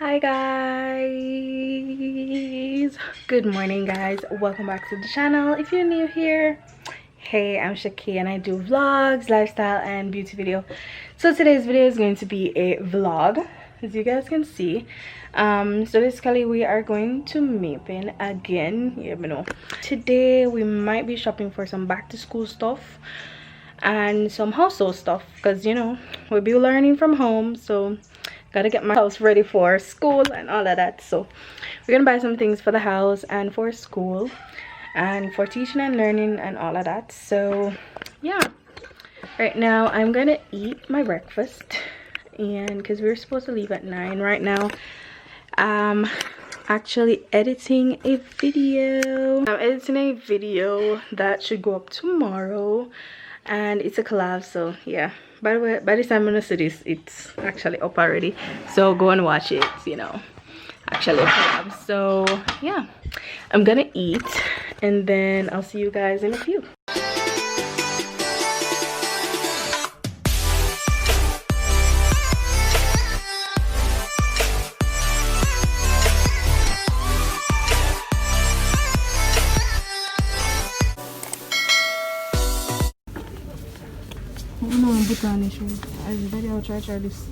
Hi guys, good morning guys, welcome back to the channel. If you're new here, hey, I'm Shakay and I do vlogs, lifestyle and beauty video. So today's video is going to be a vlog, as you guys can see. So basically we are going to Mapping again. Today we might be shopping for some back to school stuff and some household stuff, because we'll be learning from home, so gotta get my house ready for school and all of that. So we're gonna buy some things for the house and for school and for teaching and learning and all of that. So yeah, right now I'm gonna eat my breakfast, and because we were supposed to leave at 9, right now actually editing a video. I'm editing a video that should go up tomorrow, and it's a collab. So yeah, by the way, by the time I'm gonna see this, it's actually up already, so go and watch it. Actually a collab. So yeah, I'm gonna eat and then I'll see you guys in a few. No, I'm putting shoes. Everybody will try this.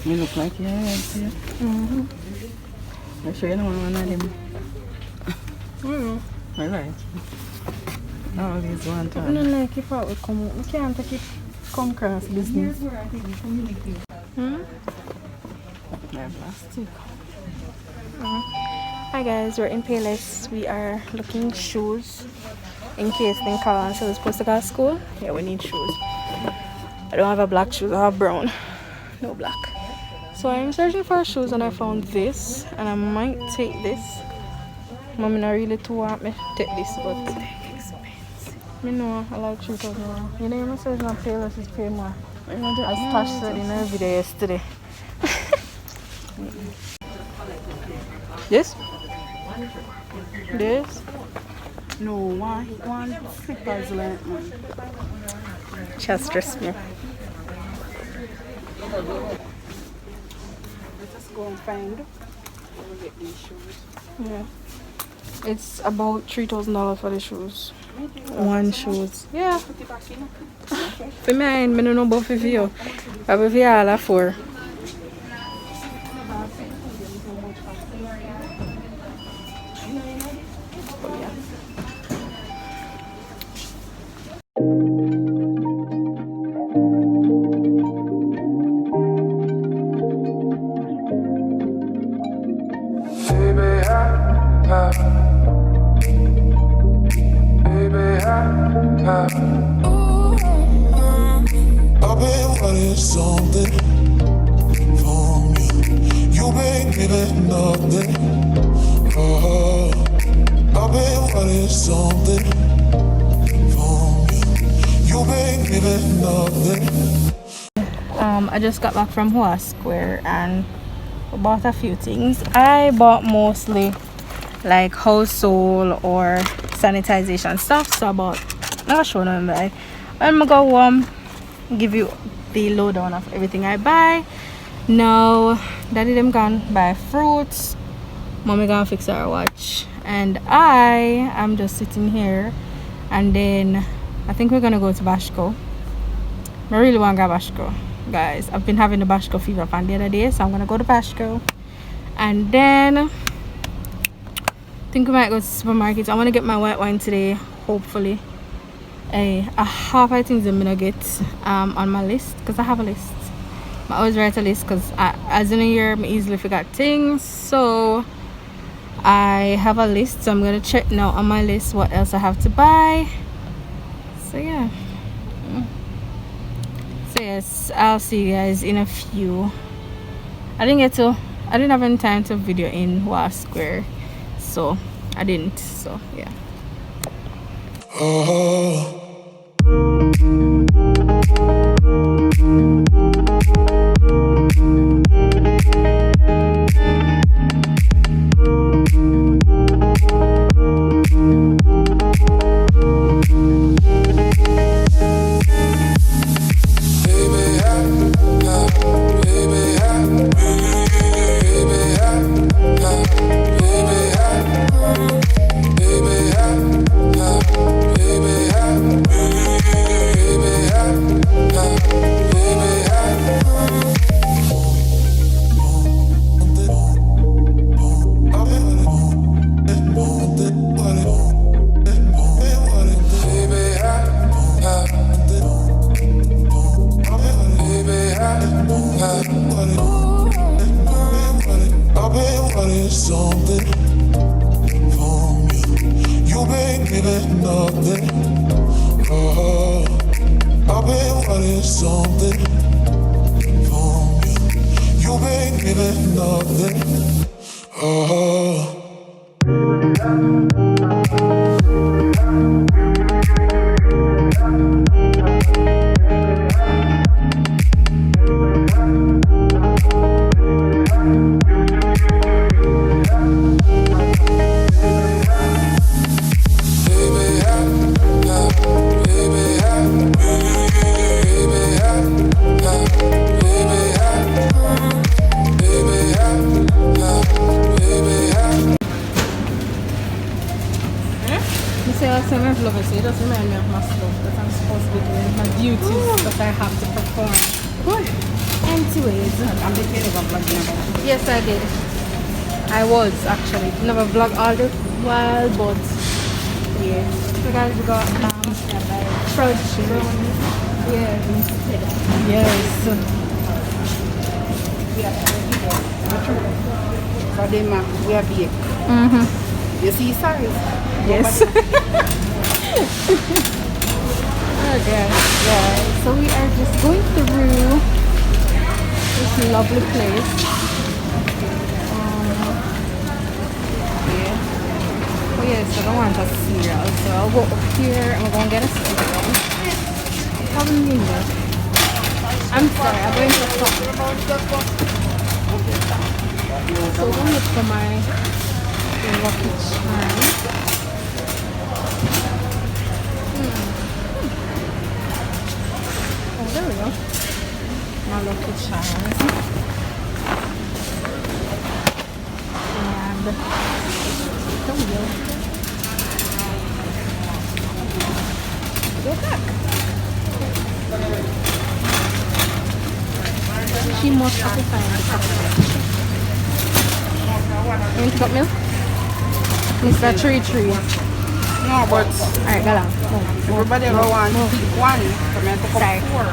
You look like you're right here. I'm sure you don't want one of them. Alright. All these one time. I don't like if I would come. I can't take it come across business. They're plastic. Hi guys, we're in Payless. We are looking shoes in case they call and say we're supposed to go to school. Yeah, we need shoes. I don't have a black shoes, I have brown. No black. So I'm searching for shoes and I found this, and I might take this. Mommy not really too want me to take this, but it's expensive. I know I like shoes as well. You know, my searching on Payless is pay more. I stashed it in her video yesterday. This? This? No, one slippers like one. Just stress me. Let's go and find. We'll get these shoes. Yeah. It's about $3,000 for the shoes. One shoes. Yeah. For me, I don't know about for you. But for you, all are 4. I've been wanting something from you. You been giving nothing. Oh, I've been wanting something from you. You been giving nothing. I just got back from Hoa Square and bought a few things. I bought mostly like household or sanitization stuff, so I bought, I'll show them. But I'm gonna go home, give you the lowdown of everything I buy. Now daddy them gone buy fruits, mommy gonna fix our watch, and I am just sitting here. And then I think we're gonna go to Bashco. I really want to go to Bashco, guys. I've been having the Bashco fever from the other day, so I'm gonna go to Bashco. And then I think we might go to the supermarket. I want to get my white wine today, hopefully. I have I things I'm gonna get on my list, because I have a list. I always write a list because as in a year I easily forget things, so I have a list. So I'm gonna check now on my list what else I have to buy. So yeah. So yes, I'll see you guys in a few. I didn't have any time to video in Hoa Square, so I didn't. So yeah. Baby, I've been wanting something from you. You've been giving nothing. Oh, I've been wanting something from you. You've been giving nothing. Oh. So my vlog, so it does remind me of my stuff that I'm supposed to be doing, my duties that I have to perform. Good. Anyways, I'm the kind of vlogging about. yes, I did. I was actually never vlog all the while, but yeah. So guys, we got fried chicken. Yeah. Yes. For them, we are big. You see size? Yes. Okay. Yeah. So we are just going through this lovely place. Yeah. Oh yes, I don't want a cereal, so I'll go up here and we're gonna get a cereal. Probably not. I'm sorry, I'm going to stop. So I'm gonna look for my lucky charm. Oh, there we go. My lucky charms. And there we go. Go back. She must have to find the chocolate. You want to got milk? Mr. Tree. No, but Alright, go down. everybody go on pick one. So I have to come four.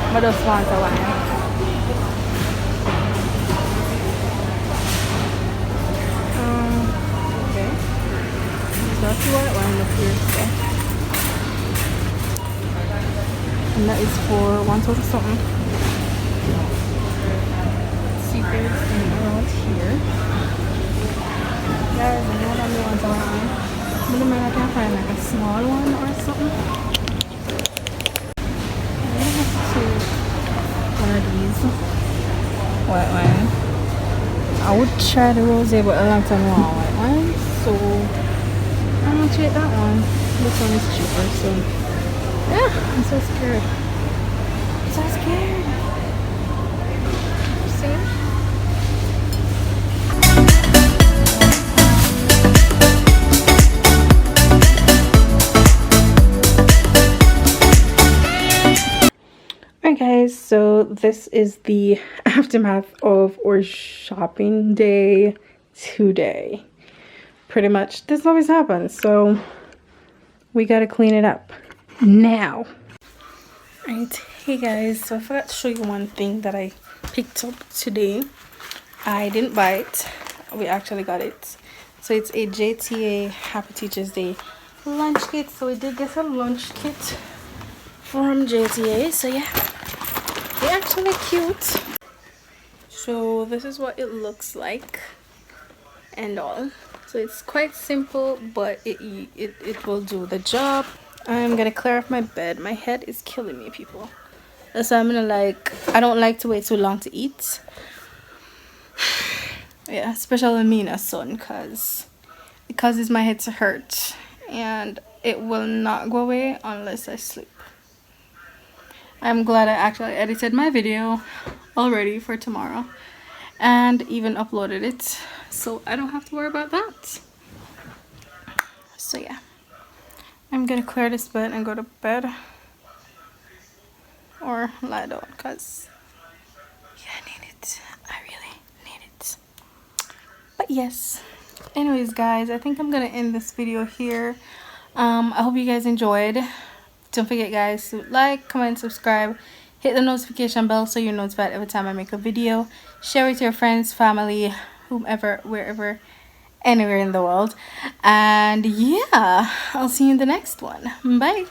I just want a wine. Okay. So that's the white wine up here. So. And that is for 1 something. Seafoods and around here. Guys, I know that we want a wine. But maybe I can find like a small one or something. One of these white wine. I would try the rosé, but a long time I want white wine, so I'm gonna take that one. This one is cheaper, so yeah. I'm so scared. I'm so scared. See? Alright guys, so this is the aftermath of our shopping day today. Pretty much this always happens. So we gotta clean it up now. Alright, hey guys, so I forgot to show you one thing that I picked up today. I didn't buy it, we actually got it. So it's a JTA Happy Teachers Day lunch kit. So we did get a lunch kit from JTA. So yeah, they're actually cute. So this is what it looks like and all. So it's quite simple, but it will do the job. I'm gonna clear off my bed. My head is killing me, people. So I'm gonna I don't like to wait too long to eat. Yeah, especially me and a son, because it causes my head to hurt and it will not go away unless I sleep. I'm glad I actually edited my video already for tomorrow and even uploaded it, so I don't have to worry about that. So yeah, I'm gonna clear this bed and go to bed or lie down, because yeah, I need it. I really need it. But yes, anyways guys, I think I'm gonna end this video here. I hope you guys enjoyed. Don't forget guys to like, comment, subscribe, hit the notification bell so you're notified every time I make a video. Share with your friends, family, whomever, wherever, anywhere in the world. And yeah, I'll see you in the next one. Bye.